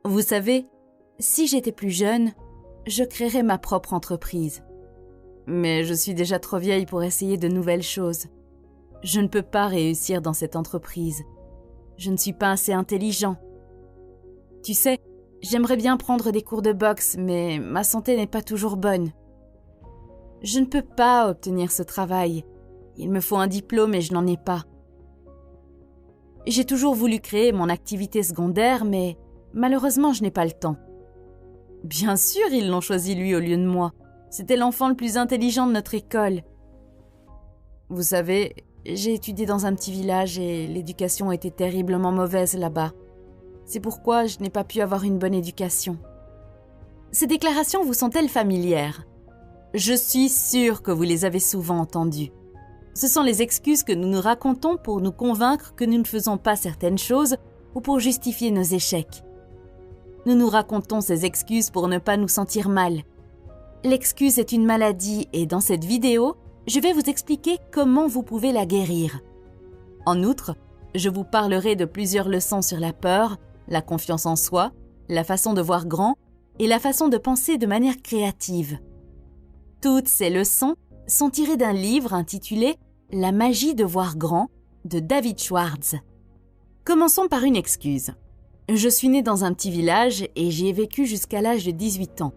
Vous savez, si j'étais plus jeune, je créerais ma propre entreprise. Mais je suis déjà trop vieille pour essayer de nouvelles choses. Je ne peux pas réussir dans cette entreprise. Je ne suis pas assez intelligent. Tu sais, j'aimerais bien prendre des cours de boxe, mais ma santé n'est pas toujours bonne. Je ne peux pas obtenir ce travail. Il me faut un diplôme et je n'en ai pas. J'ai toujours voulu créer mon activité secondaire, mais malheureusement, je n'ai pas le temps. Bien sûr, ils l'ont choisi lui au lieu de moi. C'était l'enfant le plus intelligent de notre école. Vous savez, j'ai étudié dans un petit village et l'éducation était terriblement mauvaise là-bas. C'est pourquoi je n'ai pas pu avoir une bonne éducation. Ces déclarations vous sont-elles familières? Je suis sûre que vous les avez souvent entendues. Ce sont les excuses que nous nous racontons pour nous convaincre que nous ne faisons pas certaines choses ou pour justifier nos échecs. Nous nous racontons ces excuses pour ne pas nous sentir mal. L'excuse est une maladie et dans cette vidéo, je vais vous expliquer comment vous pouvez la guérir. En outre, je vous parlerai de plusieurs leçons sur la peur, la confiance en soi, la façon de voir grand et la façon de penser de manière créative. Toutes ces leçons sont tirées d'un livre intitulé « La magie de voir grand » de David Schwartz. Commençons par une excuse. Je suis née dans un petit village et j'y ai vécu jusqu'à l'âge de 18 ans.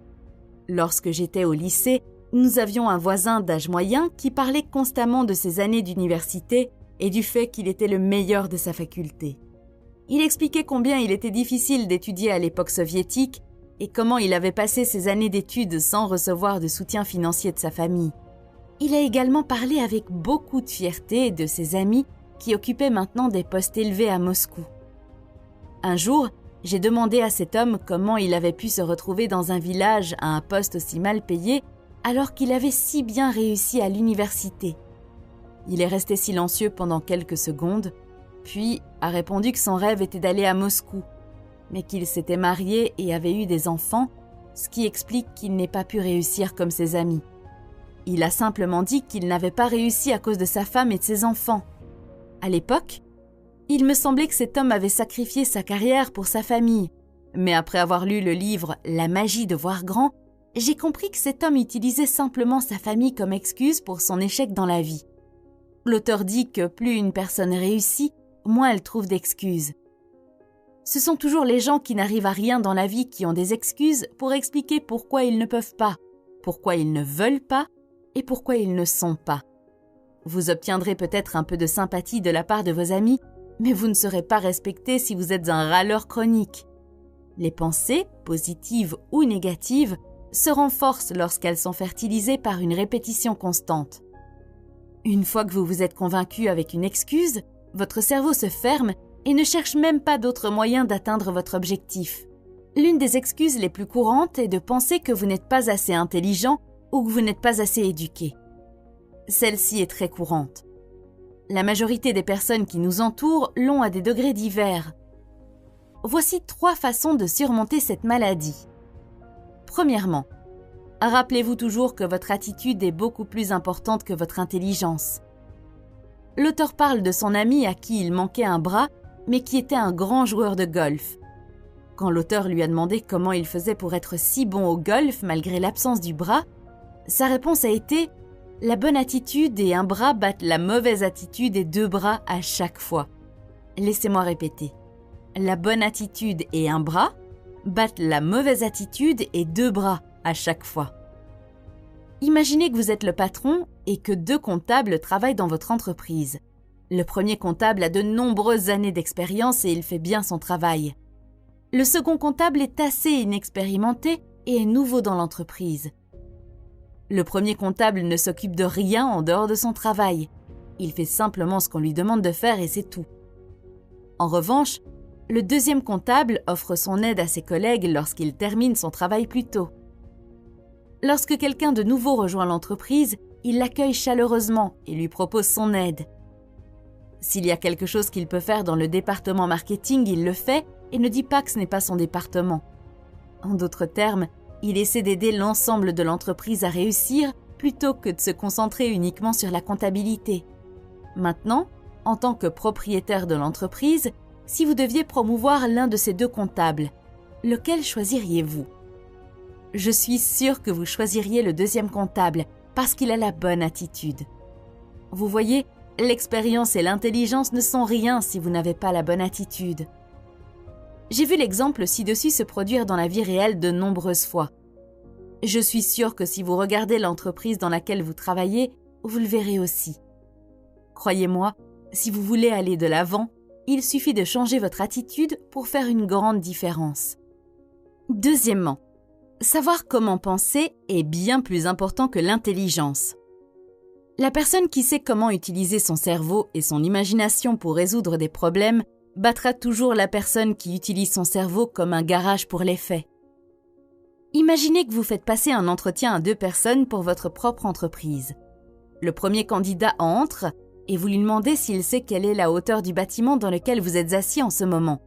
Lorsque j'étais au lycée, nous avions un voisin d'âge moyen qui parlait constamment de ses années d'université et du fait qu'il était le meilleur de sa faculté. Il expliquait combien il était difficile d'étudier à l'époque soviétique et comment il avait passé ses années d'études sans recevoir de soutien financier de sa famille. Il a également parlé avec beaucoup de fierté de ses amis qui occupaient maintenant des postes élevés à Moscou. Un jour, j'ai demandé à cet homme comment il avait pu se retrouver dans un village à un poste aussi mal payé alors qu'il avait si bien réussi à l'université. Il est resté silencieux pendant quelques secondes, puis a répondu que son rêve était d'aller à Moscou, mais qu'il s'était marié et avait eu des enfants, ce qui explique qu'il n'ait pas pu réussir comme ses amis. Il a simplement dit qu'il n'avait pas réussi à cause de sa femme et de ses enfants. À l'époque, il me semblait que cet homme avait sacrifié sa carrière pour sa famille, mais après avoir lu le livre « La magie de voir grand », j'ai compris que cet homme utilisait simplement sa famille comme excuse pour son échec dans la vie. L'auteur dit que plus une personne réussit, moins elle trouve d'excuses. Ce sont toujours les gens qui n'arrivent à rien dans la vie qui ont des excuses pour expliquer pourquoi ils ne peuvent pas, pourquoi ils ne veulent pas et pourquoi ils ne sont pas. Vous obtiendrez peut-être un peu de sympathie de la part de vos amis, mais vous ne serez pas respecté si vous êtes un râleur chronique. Les pensées, positives ou négatives, se renforcent lorsqu'elles sont fertilisées par une répétition constante. Une fois que vous vous êtes convaincu avec une excuse, votre cerveau se ferme et ne cherche même pas d'autres moyens d'atteindre votre objectif. L'une des excuses les plus courantes est de penser que vous n'êtes pas assez intelligent ou que vous n'êtes pas assez éduqué. Celle-ci est très courante. La majorité des personnes qui nous entourent l'ont à des degrés divers. Voici 3 façons de surmonter cette maladie. Premièrement, rappelez-vous toujours que votre attitude est beaucoup plus importante que votre intelligence. L'auteur parle de son ami à qui il manquait un bras, mais qui était un grand joueur de golf. Quand l'auteur lui a demandé comment il faisait pour être si bon au golf malgré l'absence du bras, sa réponse a été « La bonne attitude et un bras battent la mauvaise attitude et 2 bras à chaque fois ». Laissez-moi répéter. La bonne attitude et un bras battent la mauvaise attitude et 2 bras à chaque fois. Imaginez que vous êtes le patron et que 2 comptables travaillent dans votre entreprise. Le premier comptable a de nombreuses années d'expérience et il fait bien son travail. Le second comptable est assez inexpérimenté et est nouveau dans l'entreprise. Le premier comptable ne s'occupe de rien en dehors de son travail. Il fait simplement ce qu'on lui demande de faire et c'est tout. En revanche, le deuxième comptable offre son aide à ses collègues lorsqu'il termine son travail plus tôt. Lorsque quelqu'un de nouveau rejoint l'entreprise, il l'accueille chaleureusement et lui propose son aide. S'il y a quelque chose qu'il peut faire dans le département marketing, il le fait et ne dit pas que ce n'est pas son département. En d'autres termes, il essaie d'aider l'ensemble de l'entreprise à réussir plutôt que de se concentrer uniquement sur la comptabilité. Maintenant, en tant que propriétaire de l'entreprise, si vous deviez promouvoir l'un de ces 2 comptables, Lequel choisiriez-vous? Je suis sûre que vous choisiriez le deuxième comptable parce qu'il a la bonne attitude. Vous voyez, l'expérience et l'intelligence ne sont rien si vous n'avez pas la bonne attitude. J'ai vu l'exemple ci-dessus se produire dans la vie réelle de nombreuses fois. Je suis sûre que si vous regardez l'entreprise dans laquelle vous travaillez, vous le verrez aussi. Croyez-moi, si vous voulez aller de l'avant, il suffit de changer votre attitude pour faire une grande différence. Deuxièmement, savoir comment penser est bien plus important que l'intelligence. La personne qui sait comment utiliser son cerveau et son imagination pour résoudre des problèmes battra toujours la personne qui utilise son cerveau comme un garage pour les faits. Imaginez que vous faites passer un entretien à 2 personnes pour votre propre entreprise. Le premier candidat entre et vous lui demandez s'il sait quelle est la hauteur du bâtiment dans lequel vous êtes assis en ce moment.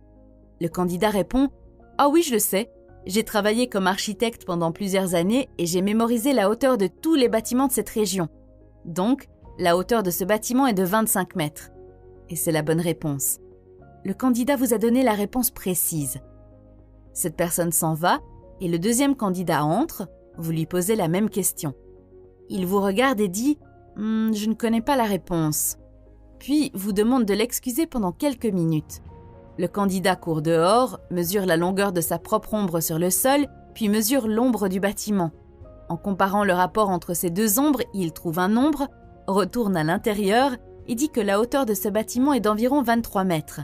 Le candidat répond « Ah oui, je le sais. J'ai travaillé comme architecte pendant plusieurs années et j'ai mémorisé la hauteur de tous les bâtiments de cette région. Donc, la hauteur de ce bâtiment est de 25 mètres. » Et c'est la bonne réponse. Le candidat vous a donné la réponse précise. Cette personne s'en va et le deuxième candidat entre, vous lui posez la même question. Il vous regarde et dit « Je ne connais pas la réponse ». Puis vous demande de l'excuser pendant quelques minutes. Le candidat court dehors, mesure la longueur de sa propre ombre sur le sol, puis mesure l'ombre du bâtiment. En comparant le rapport entre ces 2 ombres, il trouve un nombre, retourne à l'intérieur et dit que la hauteur de ce bâtiment est d'environ 23 mètres.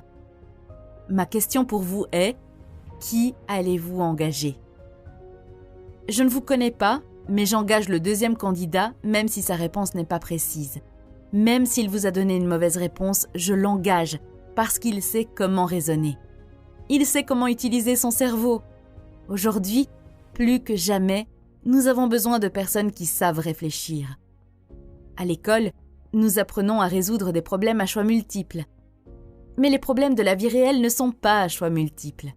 Ma question pour vous est, qui allez-vous engager? Je ne vous connais pas, mais j'engage le deuxième candidat, même si sa réponse n'est pas précise. Même s'il vous a donné une mauvaise réponse, je l'engage, parce qu'il sait comment raisonner. Il sait comment utiliser son cerveau. Aujourd'hui, plus que jamais, nous avons besoin de personnes qui savent réfléchir. À l'école, nous apprenons à résoudre des problèmes à choix multiples. Mais les problèmes de la vie réelle ne sont pas à choix multiples.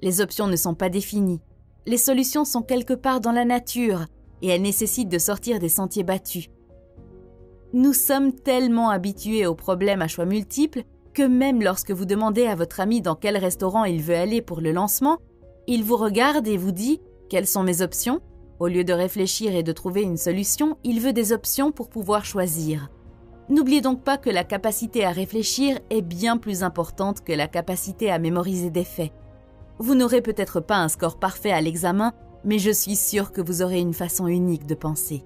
Les options ne sont pas définies. Les solutions sont quelque part dans la nature et elles nécessitent de sortir des sentiers battus. Nous sommes tellement habitués aux problèmes à choix multiples que même lorsque vous demandez à votre ami dans quel restaurant il veut aller pour le lancement, il vous regarde et vous dit « Quelles sont mes options ?» Au lieu de réfléchir et de trouver une solution, il veut des options pour pouvoir choisir. N'oubliez donc pas que la capacité à réfléchir est bien plus importante que la capacité à mémoriser des faits. Vous n'aurez peut-être pas un score parfait à l'examen, mais je suis sûre que vous aurez une façon unique de penser.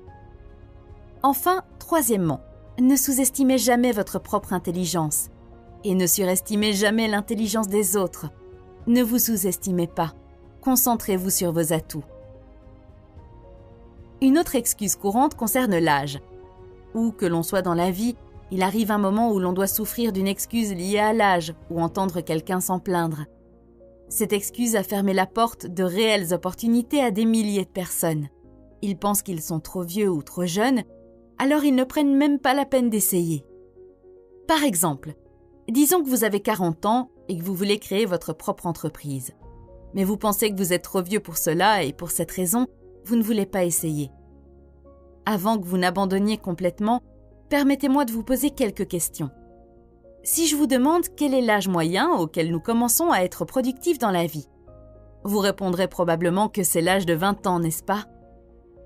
Enfin, troisièmement, ne sous-estimez jamais votre propre intelligence et ne surestimez jamais l'intelligence des autres. Ne vous sous-estimez pas. Concentrez-vous sur vos atouts. Une autre excuse courante concerne l'âge. Où que l'on soit dans la vie, il arrive un moment où l'on doit souffrir d'une excuse liée à l'âge ou entendre quelqu'un s'en plaindre. Cette excuse a fermé la porte de réelles opportunités à des milliers de personnes. Ils pensent qu'ils sont trop vieux ou trop jeunes, alors ils ne prennent même pas la peine d'essayer. Par exemple, disons que vous avez 40 ans et que vous voulez créer votre propre entreprise. Mais vous pensez que vous êtes trop vieux pour cela et pour cette raison, vous ne voulez pas essayer. Avant que vous n'abandonniez complètement, permettez-moi de vous poser quelques questions. Si je vous demande quel est l'âge moyen auquel nous commençons à être productifs dans la vie, vous répondrez probablement que c'est l'âge de 20 ans, n'est-ce pas?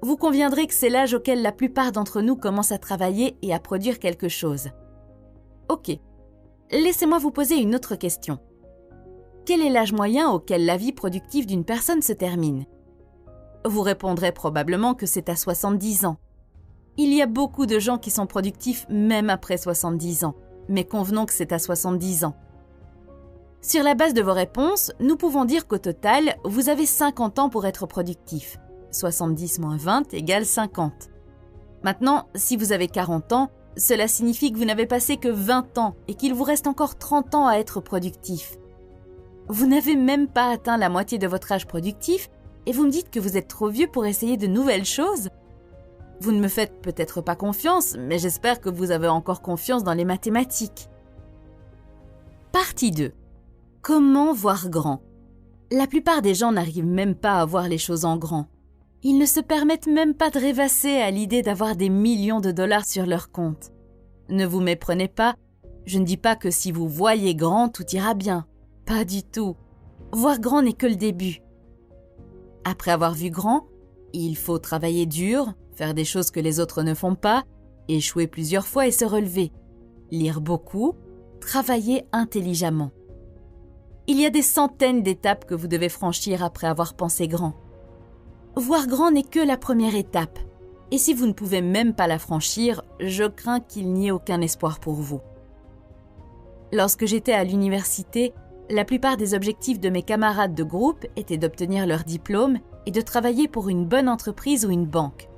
Vous conviendrez que c'est l'âge auquel la plupart d'entre nous commencent à travailler et à produire quelque chose. Ok, laissez-moi vous poser une autre question. Quel est l'âge moyen auquel la vie productive d'une personne se termine? Vous répondrez probablement que c'est à 70 ans. Il y a beaucoup de gens qui sont productifs même après 70 ans, mais convenons que c'est à 70 ans. Sur la base de vos réponses, nous pouvons dire qu'au total, vous avez 50 ans pour être productif. 70 moins 20 égale 50. Maintenant, si vous avez 40 ans, cela signifie que vous n'avez passé que 20 ans et qu'il vous reste encore 30 ans à être productif. Vous n'avez même pas atteint la moitié de votre âge productif et vous me dites que vous êtes trop vieux pour essayer de nouvelles choses? Vous ne me faites peut-être pas confiance, mais j'espère que vous avez encore confiance dans les mathématiques. Partie 2. Comment voir grand? La plupart des gens n'arrivent même pas à voir les choses en grand. Ils ne se permettent même pas de rêvasser à l'idée d'avoir des millions de dollars sur leur compte. Ne vous méprenez pas, je ne dis pas que si vous voyez grand, tout ira bien. Pas du tout. Voir grand n'est que le début. Après avoir vu grand, il faut travailler dur, faire des choses que les autres ne font pas, échouer plusieurs fois et se relever, lire beaucoup, travailler intelligemment. Il y a des centaines d'étapes que vous devez franchir après avoir pensé grand. Voir grand n'est que la première étape, et si vous ne pouvez même pas la franchir, je crains qu'il n'y ait aucun espoir pour vous. Lorsque j'étais à l'université, la plupart des objectifs de mes camarades de groupe étaient d'obtenir leur diplôme et de travailler pour une bonne entreprise ou une banque.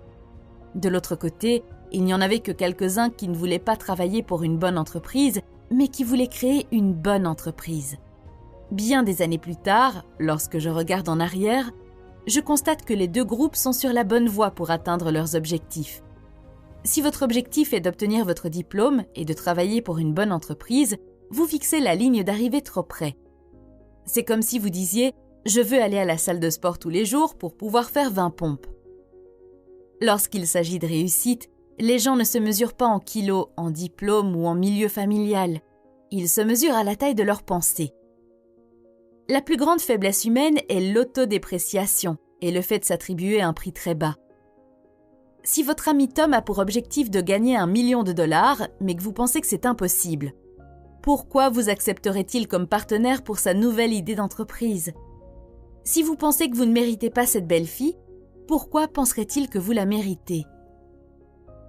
De l'autre côté, il n'y en avait que quelques-uns qui ne voulaient pas travailler pour une bonne entreprise, mais qui voulaient créer une bonne entreprise. Bien des années plus tard, lorsque je regarde en arrière, je constate que les deux groupes sont sur la bonne voie pour atteindre leurs objectifs. Si votre objectif est d'obtenir votre diplôme et de travailler pour une bonne entreprise, vous fixez la ligne d'arrivée trop près. C'est comme si vous disiez « Je veux aller à la salle de sport tous les jours pour pouvoir faire 20 pompes ». Lorsqu'il s'agit de réussite, les gens ne se mesurent pas en kilos, en diplôme ou en milieu familial. Ils se mesurent à la taille de leurs pensées. La plus grande faiblesse humaine est l'autodépréciation et le fait de s'attribuer un prix très bas. Si votre ami Tom a pour objectif de gagner $1 million, mais que vous pensez que c'est impossible, pourquoi vous accepterait-il comme partenaire pour sa nouvelle idée d'entreprise? Si vous pensez que vous ne méritez pas cette belle fille, pourquoi penserait-il que vous la méritez?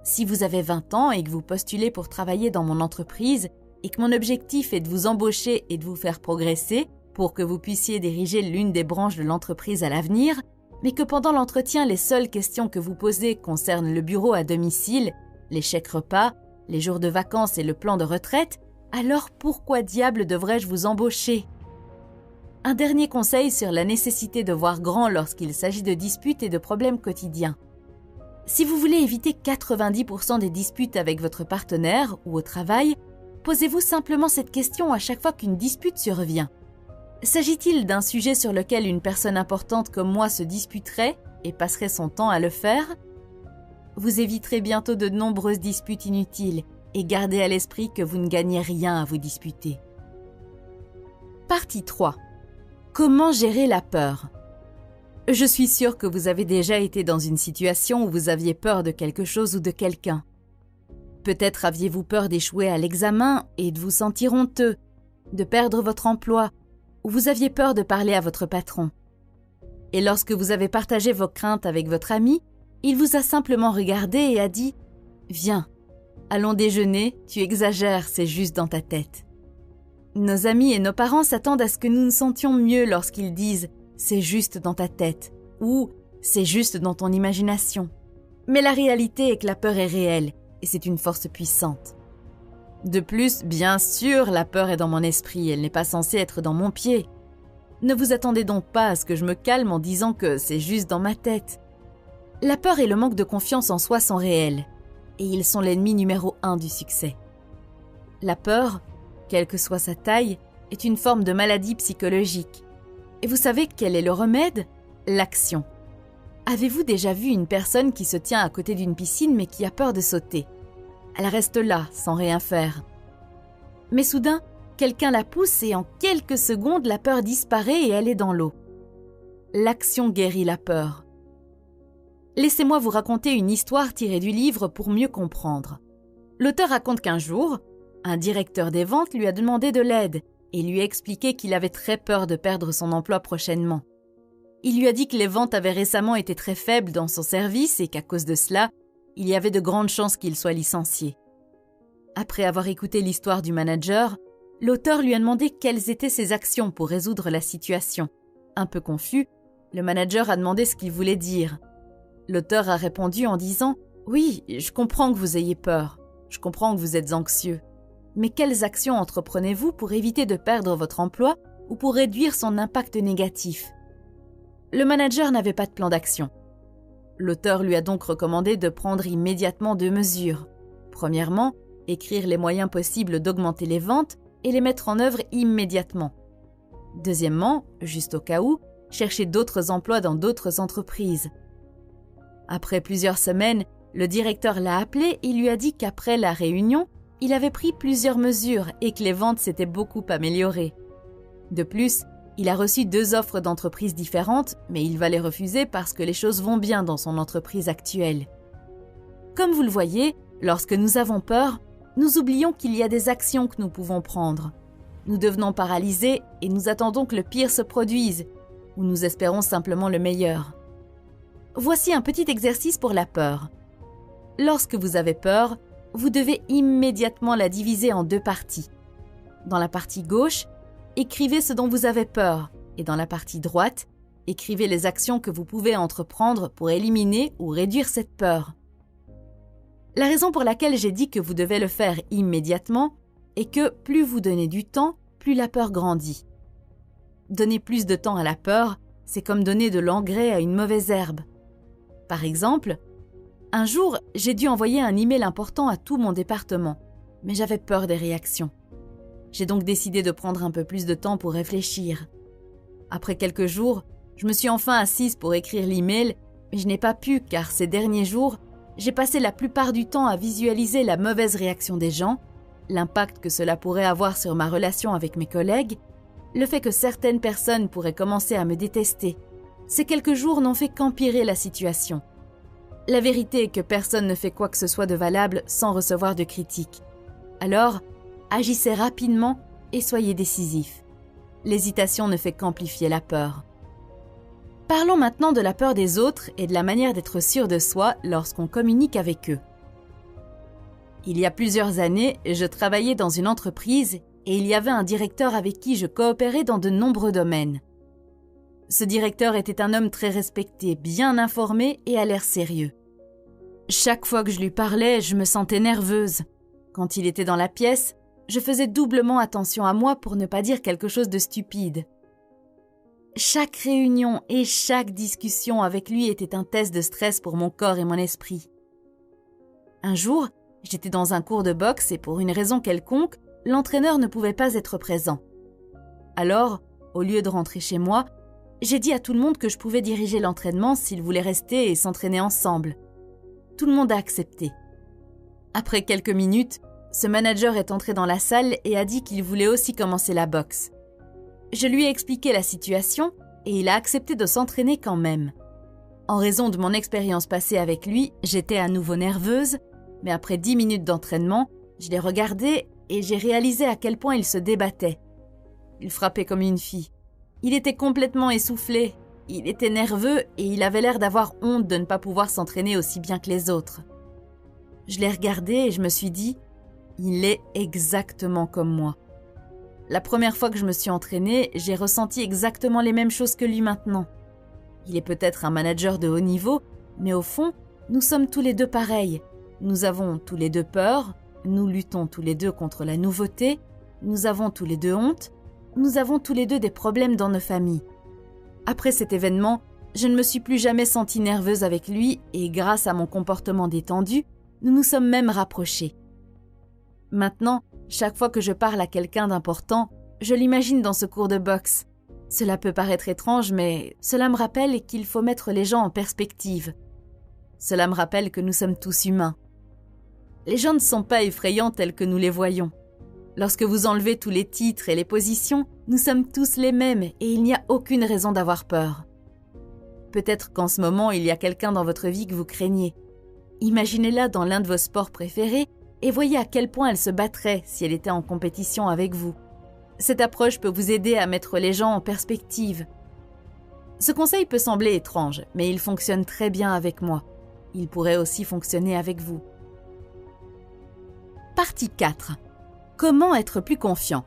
Si vous avez 20 ans et que vous postulez pour travailler dans mon entreprise et que mon objectif est de vous embaucher et de vous faire progresser pour que vous puissiez diriger l'une des branches de l'entreprise à l'avenir, mais que pendant l'entretien, les seules questions que vous posez concernent le bureau à domicile, les chèques repas, les jours de vacances et le plan de retraite, alors pourquoi diable devrais-je vous embaucher? Un dernier conseil sur la nécessité de voir grand lorsqu'il s'agit de disputes et de problèmes quotidiens. Si vous voulez éviter 90% des disputes avec votre partenaire ou au travail, posez-vous simplement cette question à chaque fois qu'une dispute survient. S'agit-il d'un sujet sur lequel une personne importante comme moi se disputerait et passerait son temps à le faire? Vous éviterez bientôt de nombreuses disputes inutiles et gardez à l'esprit que vous ne gagnez rien à vous disputer. Partie 3. Comment gérer la peur? Je suis sûre que vous avez déjà été dans une situation où vous aviez peur de quelque chose ou de quelqu'un. Peut-être aviez-vous peur d'échouer à l'examen et de vous sentir honteux, de perdre votre emploi, ou vous aviez peur de parler à votre patron. Et lorsque vous avez partagé vos craintes avec votre ami, il vous a simplement regardé et a dit « Viens, allons déjeuner, tu exagères, c'est juste dans ta tête. » Nos amis et nos parents s'attendent à ce que nous nous sentions mieux lorsqu'ils disent « c'est juste dans ta tête » ou « c'est juste dans ton imagination ». Mais la réalité est que la peur est réelle et c'est une force puissante. De plus, bien sûr, la peur est dans mon esprit, elle n'est pas censée être dans mon pied. Ne vous attendez donc pas à ce que je me calme en disant que c'est juste dans ma tête. La peur et le manque de confiance en soi sont réels, et ils sont l'ennemi numéro 1 du succès. La peur, quelle que soit sa taille, est une forme de maladie psychologique. Et vous savez quel est le remède? L'action. Avez-vous déjà vu une personne qui se tient à côté d'une piscine mais qui a peur de sauter? Elle reste là, sans rien faire. Mais soudain, quelqu'un la pousse et en quelques secondes, la peur disparaît et elle est dans l'eau. L'action guérit la peur. Laissez-moi vous raconter une histoire tirée du livre pour mieux comprendre. L'auteur raconte qu'un jour, un directeur des ventes lui a demandé de l'aide et lui a expliqué qu'il avait très peur de perdre son emploi prochainement. Il lui a dit que les ventes avaient récemment été très faibles dans son service et qu'à cause de cela, il y avait de grandes chances qu'il soit licencié. Après avoir écouté l'histoire du manager, l'auteur lui a demandé quelles étaient ses actions pour résoudre la situation. Un peu confus, le manager a demandé ce qu'il voulait dire. L'auteur a répondu en disant « Oui, je comprends que vous ayez peur, je comprends que vous êtes anxieux. Mais quelles actions entreprenez-vous pour éviter de perdre votre emploi ou pour réduire son impact négatif ?» Le manager n'avait pas de plan d'action. L'auteur lui a donc recommandé de prendre immédiatement 2 mesures. Premièrement, écrire les moyens possibles d'augmenter les ventes et les mettre en œuvre immédiatement. Deuxièmement, juste au cas où, chercher d'autres emplois dans d'autres entreprises. Après plusieurs semaines, le directeur l'a appelé et lui a dit qu'après la réunion, il avait pris plusieurs mesures et que les ventes s'étaient beaucoup améliorées. De plus, Il a reçu 2 offres d'entreprises différentes, mais il va les refuser parce que les choses vont bien dans son entreprise actuelle. Comme vous le voyez, lorsque nous avons peur, nous oublions qu'il y a des actions que nous pouvons prendre. Nous devenons paralysés et nous attendons que le pire se produise, ou nous espérons simplement le meilleur. Voici un petit exercice pour la peur. Lorsque vous avez peur, vous devez immédiatement la diviser en 2 parties. Dans la partie gauche, écrivez ce dont vous avez peur, et dans la partie droite, écrivez les actions que vous pouvez entreprendre pour éliminer ou réduire cette peur. La raison pour laquelle j'ai dit que vous devez le faire immédiatement est que plus vous donnez du temps, plus la peur grandit. Donner plus de temps à la peur, c'est comme donner de l'engrais à une mauvaise herbe. Par exemple, un jour, j'ai dû envoyer un email important à tout mon département, mais j'avais peur des réactions. J'ai donc décidé de prendre un peu plus de temps pour réfléchir. Après quelques jours, je me suis enfin assise pour écrire l'email, mais je n'ai pas pu car ces derniers jours, j'ai passé la plupart du temps à visualiser la mauvaise réaction des gens, l'impact que cela pourrait avoir sur ma relation avec mes collègues, le fait que certaines personnes pourraient commencer à me détester. Ces quelques jours n'ont fait qu'empirer la situation. La vérité est que personne ne fait quoi que ce soit de valable sans recevoir de critiques. Alors, agissez rapidement et soyez décisifs. L'hésitation ne fait qu'amplifier la peur. Parlons maintenant de la peur des autres et de la manière d'être sûr de soi lorsqu'on communique avec eux. Il y a plusieurs années, je travaillais dans une entreprise et il y avait un directeur avec qui je coopérais dans de nombreux domaines. Ce directeur était un homme très respecté, bien informé et à l'air sérieux. Chaque fois que je lui parlais, je me sentais nerveuse. Quand il était dans la pièce, je faisais doublement attention à moi pour ne pas dire quelque chose de stupide. Chaque réunion et chaque discussion avec lui était un test de stress pour mon corps et mon esprit. Un jour, j'étais dans un cours de boxe et pour une raison quelconque, l'entraîneur ne pouvait pas être présent. Alors, au lieu de rentrer chez moi, j'ai dit à tout le monde que je pouvais diriger l'entraînement s'ils voulaient rester et s'entraîner ensemble. Tout le monde a accepté. Après quelques minutes, ce manager est entré dans la salle et a dit qu'il voulait aussi commencer la boxe. Je lui ai expliqué la situation et il a accepté de s'entraîner quand même. En raison de mon expérience passée avec lui, j'étais à nouveau nerveuse, mais après 10 minutes d'entraînement, je l'ai regardé et j'ai réalisé à quel point il se débattait. Il frappait comme une fille. Il était complètement essoufflé, il était nerveux et il avait l'air d'avoir honte de ne pas pouvoir s'entraîner aussi bien que les autres. Je l'ai regardé et je me suis dit, il est exactement comme moi. La première fois que je me suis entraînée, j'ai ressenti exactement les mêmes choses que lui maintenant. Il est peut-être un manager de haut niveau, mais au fond, nous sommes tous les deux pareils. Nous avons tous les deux peur, nous luttons tous les deux contre la nouveauté, nous avons tous les deux honte, nous avons tous les deux des problèmes dans nos familles. Après cet événement, je ne me suis plus jamais sentie nerveuse avec lui et grâce à mon comportement détendu, nous nous sommes même rapprochés. Maintenant, chaque fois que je parle à quelqu'un d'important, je l'imagine dans ce cours de boxe. Cela peut paraître étrange, mais cela me rappelle qu'il faut mettre les gens en perspective. Cela me rappelle que nous sommes tous humains. Les gens ne sont pas effrayants tels que nous les voyons. Lorsque vous enlevez tous les titres et les positions, nous sommes tous les mêmes et il n'y a aucune raison d'avoir peur. Peut-être qu'en ce moment, il y a quelqu'un dans votre vie que vous craignez. Imaginez-la dans l'un de vos sports préférés et voyez à quel point elle se battrait si elle était en compétition avec vous. Cette approche peut vous aider à mettre les gens en perspective. Ce conseil peut sembler étrange, mais il fonctionne très bien avec moi. Il pourrait aussi fonctionner avec vous. Partie 4. Comment être plus confiant?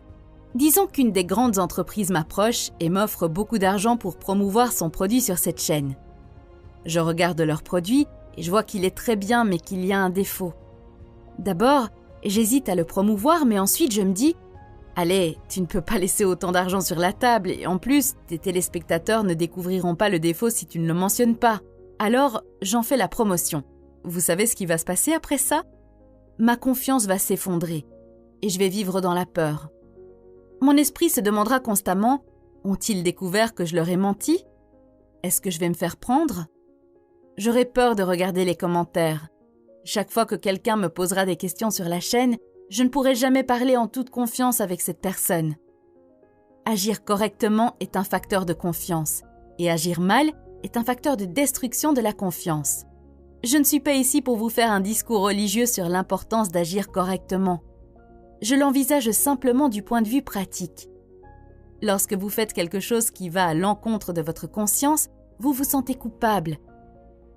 Disons qu'une des grandes entreprises m'approche et m'offre beaucoup d'argent pour promouvoir son produit sur cette chaîne. Je regarde leur produit et je vois qu'il est très bien mais qu'il y a un défaut. D'abord, j'hésite à le promouvoir mais ensuite je me dis « Allez, tu ne peux pas laisser autant d'argent sur la table et en plus, tes téléspectateurs ne découvriront pas le défaut si tu ne le mentionnes pas. » Alors, j'en fais la promotion. Vous savez ce qui va se passer après ça? Ma confiance va s'effondrer et je vais vivre dans la peur. Mon esprit se demandera constamment « Ont-ils découvert que je leur ai menti? Est-ce que je vais me faire prendre ?» J'aurai peur de regarder les commentaires. Chaque fois que quelqu'un me posera des questions sur la chaîne, je ne pourrai jamais parler en toute confiance avec cette personne. Agir correctement est un facteur de confiance et agir mal est un facteur de destruction de la confiance. Je ne suis pas ici pour vous faire un discours religieux sur l'importance d'agir correctement. Je l'envisage simplement du point de vue pratique. Lorsque vous faites quelque chose qui va à l'encontre de votre conscience, vous vous sentez coupable.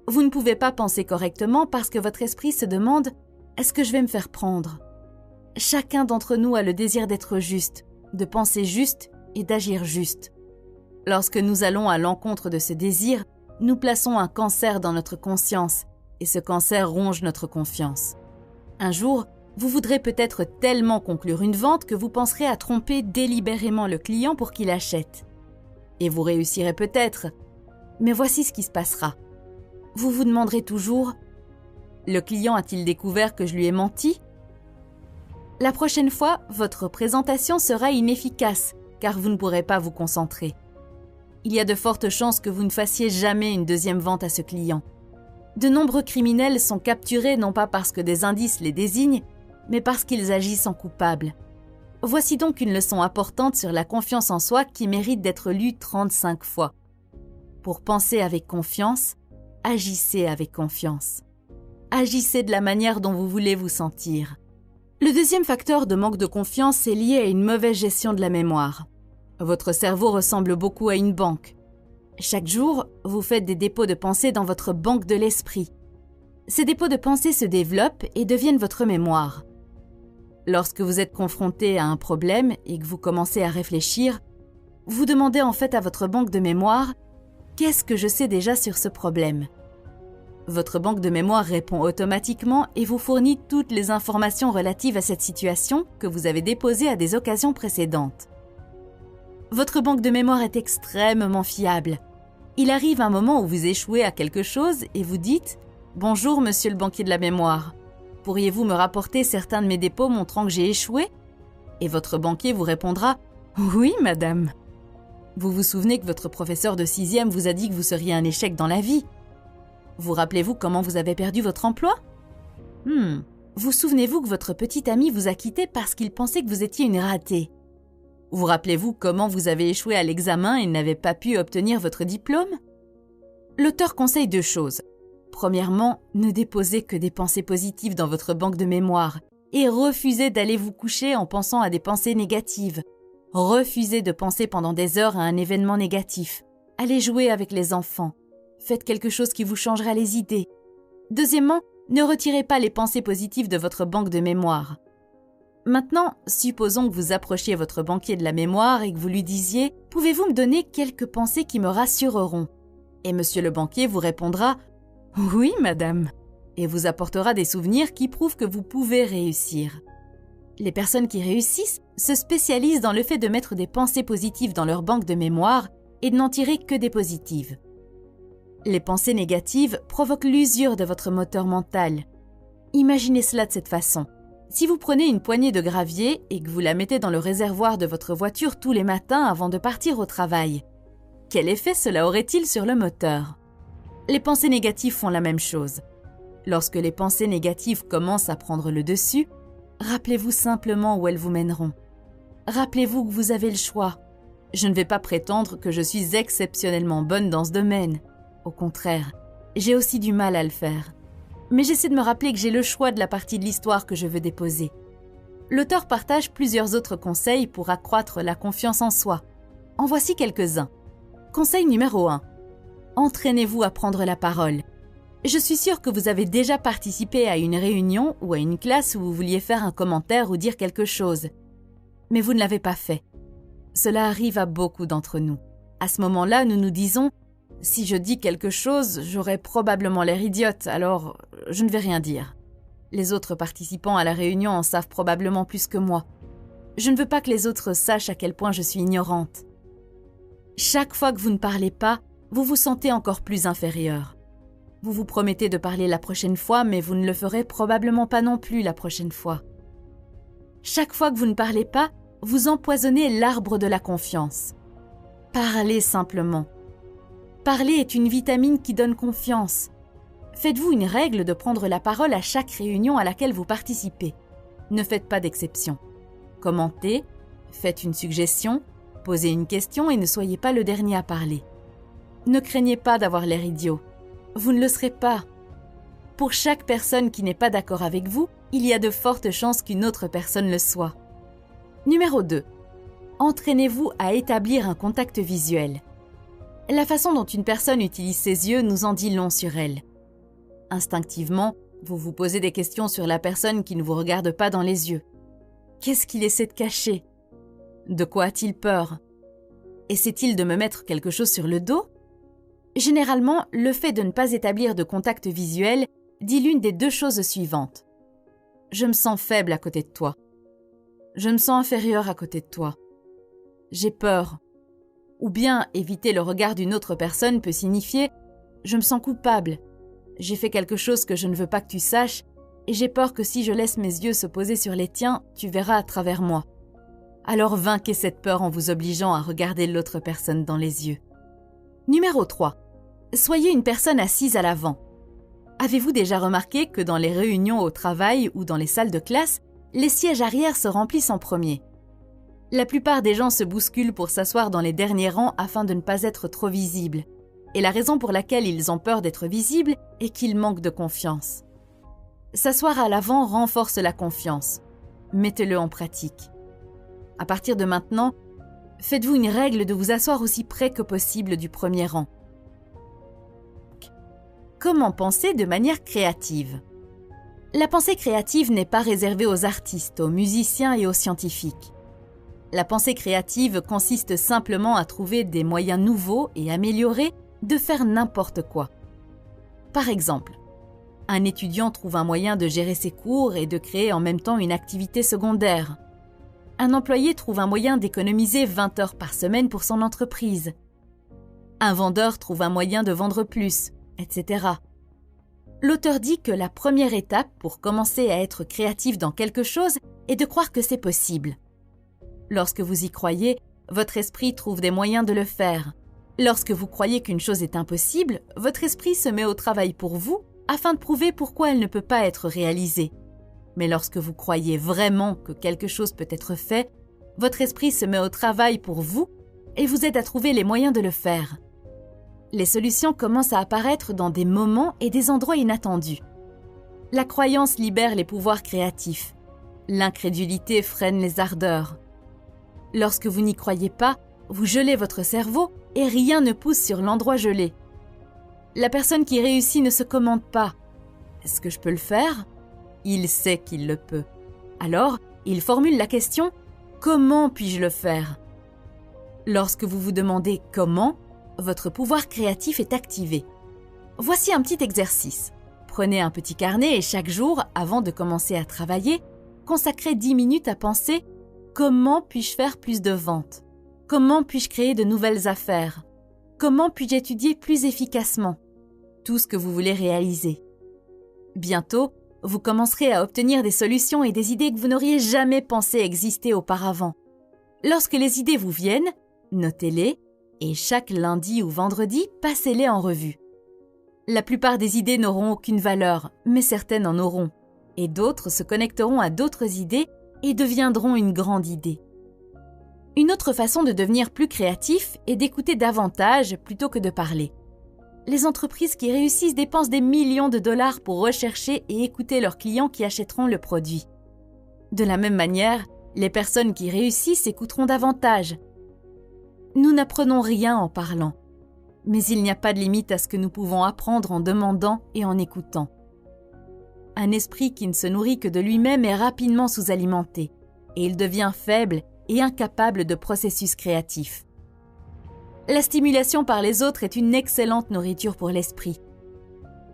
Vous ne pouvez pas penser correctement parce que votre esprit se demande « Est-ce que je vais me faire prendre ?» Chacun d'entre nous a le désir d'être juste, de penser juste et d'agir juste. Lorsque nous allons à l'encontre de ce désir, nous plaçons un cancer dans notre conscience et ce cancer ronge notre confiance. Un jour, vous voudrez peut-être tellement conclure une vente que vous penserez à tromper délibérément le client pour qu'il achète. Et vous réussirez peut-être, mais voici ce qui se passera. Vous vous demanderez toujours « Le client a-t-il découvert que je lui ai menti ?» La prochaine fois, votre présentation sera inefficace car vous ne pourrez pas vous concentrer. Il y a de fortes chances que vous ne fassiez jamais une deuxième vente à ce client. De nombreux criminels sont capturés non pas parce que des indices les désignent, mais parce qu'ils agissent en coupables. Voici donc une leçon importante sur la confiance en soi qui mérite d'être lue 35 fois. Pour penser avec confiance, agissez avec confiance. Agissez de la manière dont vous voulez vous sentir. Le deuxième facteur de manque de confiance est lié à une mauvaise gestion de la mémoire. Votre cerveau ressemble beaucoup à une banque. Chaque jour, vous faites des dépôts de pensée dans votre banque de l'esprit. Ces dépôts de pensée se développent et deviennent votre mémoire. Lorsque vous êtes confronté à un problème et que vous commencez à réfléchir, vous demandez en fait à votre banque de mémoire « Qu'est-ce que je sais déjà sur ce problème ?» Votre banque de mémoire répond automatiquement et vous fournit toutes les informations relatives à cette situation que vous avez déposées à des occasions précédentes. Votre banque de mémoire est extrêmement fiable. Il arrive un moment où vous échouez à quelque chose et vous dites « Bonjour, monsieur le banquier de la mémoire. Pourriez-vous me rapporter certains de mes dépôts montrant que j'ai échoué ?» Et votre banquier vous répondra « Oui, madame. » Vous vous souvenez que votre professeur de 6e vous a dit que vous seriez un échec dans la vie. Vous rappelez-vous comment vous avez perdu votre emploi ? Vous souvenez-vous que votre petit ami vous a quitté parce qu'il pensait que vous étiez une ratée ? Vous rappelez-vous comment vous avez échoué à l'examen et n'avez pas pu obtenir votre diplôme ? L'auteur conseille 2 choses. Premièrement, ne déposez que des pensées positives dans votre banque de mémoire et refusez d'aller vous coucher en pensant à des pensées négatives. Refusez de penser pendant des heures à un événement négatif. Allez jouer avec les enfants. Faites quelque chose qui vous changera les idées. Deuxièmement, ne retirez pas les pensées positives de votre banque de mémoire. Maintenant, supposons que vous approchiez votre banquier de la mémoire et que vous lui disiez « Pouvez-vous me donner quelques pensées qui me rassureront ?» Et monsieur le banquier vous répondra « Oui, madame » et vous apportera des souvenirs qui prouvent que vous pouvez réussir. Les personnes qui réussissent se spécialisent dans le fait de mettre des pensées positives dans leur banque de mémoire et de n'en tirer que des positives. Les pensées négatives provoquent l'usure de votre moteur mental. Imaginez cela de cette façon. Si vous prenez une poignée de gravier et que vous la mettez dans le réservoir de votre voiture tous les matins avant de partir au travail, quel effet cela aurait-il sur le moteur ? Les pensées négatives font la même chose. Lorsque les pensées négatives commencent à prendre le dessus, rappelez-vous simplement où elles vous mèneront. Rappelez-vous que vous avez le choix. Je ne vais pas prétendre que je suis exceptionnellement bonne dans ce domaine. Au contraire, j'ai aussi du mal à le faire. Mais j'essaie de me rappeler que j'ai le choix de la partie de l'histoire que je veux déposer. L'auteur partage plusieurs autres conseils pour accroître la confiance en soi. En voici quelques-uns. Conseil numéro 1. Entraînez-vous à prendre la parole. Je suis sûre que vous avez déjà participé à une réunion ou à une classe où vous vouliez faire un commentaire ou dire quelque chose. Mais vous ne l'avez pas fait. Cela arrive à beaucoup d'entre nous. À ce moment-là, nous nous disons « Si je dis quelque chose, j'aurai probablement l'air idiote, alors je ne vais rien dire. Les autres participants à la réunion en savent probablement plus que moi. Je ne veux pas que les autres sachent à quel point je suis ignorante. » Chaque fois que vous ne parlez pas, vous vous sentez encore plus inférieur. Vous vous promettez de parler la prochaine fois, mais vous ne le ferez probablement pas non plus la prochaine fois. Chaque fois que vous ne parlez pas, vous empoisonnez l'arbre de la confiance. Parlez simplement. Parler est une vitamine qui donne confiance. Faites-vous une règle de prendre la parole à chaque réunion à laquelle vous participez. Ne faites pas d'exception. Commentez, faites une suggestion, Posez une question et ne soyez pas le dernier à parler. Ne craignez pas d'avoir l'air idiot. Vous ne le serez pas. Pour chaque personne qui n'est pas d'accord avec vous, il y a de fortes chances qu'une autre personne le soit. Numéro 2. Entraînez-vous à établir un contact visuel. La façon dont une personne utilise ses yeux nous en dit long sur elle. Instinctivement, vous vous posez des questions sur la personne qui ne vous regarde pas dans les yeux. Qu'est-ce qu'il essaie de cacher? De quoi a-t-il peur? Essaie-t-il de me mettre quelque chose sur le dos? Généralement, le fait de ne pas établir de contact visuel dit l'une des deux choses suivantes. Je me sens faible à côté de toi. Je me sens inférieur à côté de toi. J'ai peur. Ou bien éviter le regard d'une autre personne peut signifier « je me sens coupable ». J'ai fait quelque chose que je ne veux pas que tu saches et j'ai peur que si je laisse mes yeux se poser sur les tiens, tu verras à travers moi. Alors vainquez cette peur en vous obligeant à regarder l'autre personne dans les yeux. Numéro 3. Soyez une personne assise à l'avant. Avez-vous déjà remarqué que dans les réunions au travail ou dans les salles de classe, les sièges arrière se remplissent en premier? La plupart des gens se bousculent pour s'asseoir dans les derniers rangs afin de ne pas être trop visibles. Et la raison pour laquelle ils ont peur d'être visibles est qu'ils manquent de confiance. S'asseoir à l'avant renforce la confiance. Mettez-le en pratique. À partir de maintenant, faites-vous une règle de vous asseoir aussi près que possible du premier rang. Comment penser de manière créative? La pensée créative n'est pas réservée aux artistes, aux musiciens et aux scientifiques. La pensée créative consiste simplement à trouver des moyens nouveaux et améliorés de faire n'importe quoi. Par exemple, un étudiant trouve un moyen de gérer ses cours et de créer en même temps une activité secondaire. Un employé trouve un moyen d'économiser 20 heures par semaine pour son entreprise. Un vendeur trouve un moyen de vendre plus, etc. L'auteur dit que la première étape pour commencer à être créatif dans quelque chose est de croire que c'est possible. Lorsque vous y croyez, votre esprit trouve des moyens de le faire. Lorsque vous croyez qu'une chose est impossible, votre esprit se met au travail pour vous afin de prouver pourquoi elle ne peut pas être réalisée. Mais lorsque vous croyez vraiment que quelque chose peut être fait, votre esprit se met au travail pour vous et vous aide à trouver les moyens de le faire. Les solutions commencent à apparaître dans des moments et des endroits inattendus. La croyance libère les pouvoirs créatifs. L'incrédulité freine les ardeurs. Lorsque vous n'y croyez pas, vous gelez votre cerveau et rien ne pousse sur l'endroit gelé. La personne qui réussit ne se commande pas. Est-ce que je peux le faire? Il sait qu'il le peut. Alors, il formule la question « Comment puis-je le faire ?» Lorsque vous vous demandez « Comment ?», votre pouvoir créatif est activé. Voici un petit exercice. Prenez un petit carnet et chaque jour, avant de commencer à travailler, consacrez 10 minutes à penser « Comment puis-je faire plus de ventes ? Comment puis-je créer de nouvelles affaires ? Comment puis-je étudier plus efficacement ?» Tout ce que vous voulez réaliser. Bientôt, vous commencerez à obtenir des solutions et des idées que vous n'auriez jamais pensé exister auparavant. Lorsque les idées vous viennent, notez-les et chaque lundi ou vendredi, passez-les en revue. La plupart des idées n'auront aucune valeur, mais certaines en auront, et d'autres se connecteront à d'autres idées et deviendront une grande idée. Une autre façon de devenir plus créatif est d'écouter davantage plutôt que de parler. Les entreprises qui réussissent dépensent des millions de dollars pour rechercher et écouter leurs clients qui achèteront le produit. De la même manière, les personnes qui réussissent écouteront davantage. Nous n'apprenons rien en parlant, mais il n'y a pas de limite à ce que nous pouvons apprendre en demandant et en écoutant. Un esprit qui ne se nourrit que de lui-même est rapidement sous-alimenté, et il devient faible et incapable de processus créatifs. La stimulation par les autres est une excellente nourriture pour l'esprit.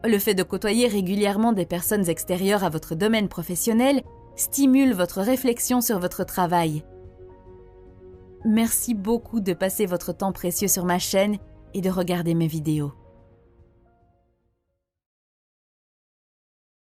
Le fait de côtoyer régulièrement des personnes extérieures à votre domaine professionnel stimule votre réflexion sur votre travail. Merci beaucoup de passer votre temps précieux sur ma chaîne et de regarder mes vidéos.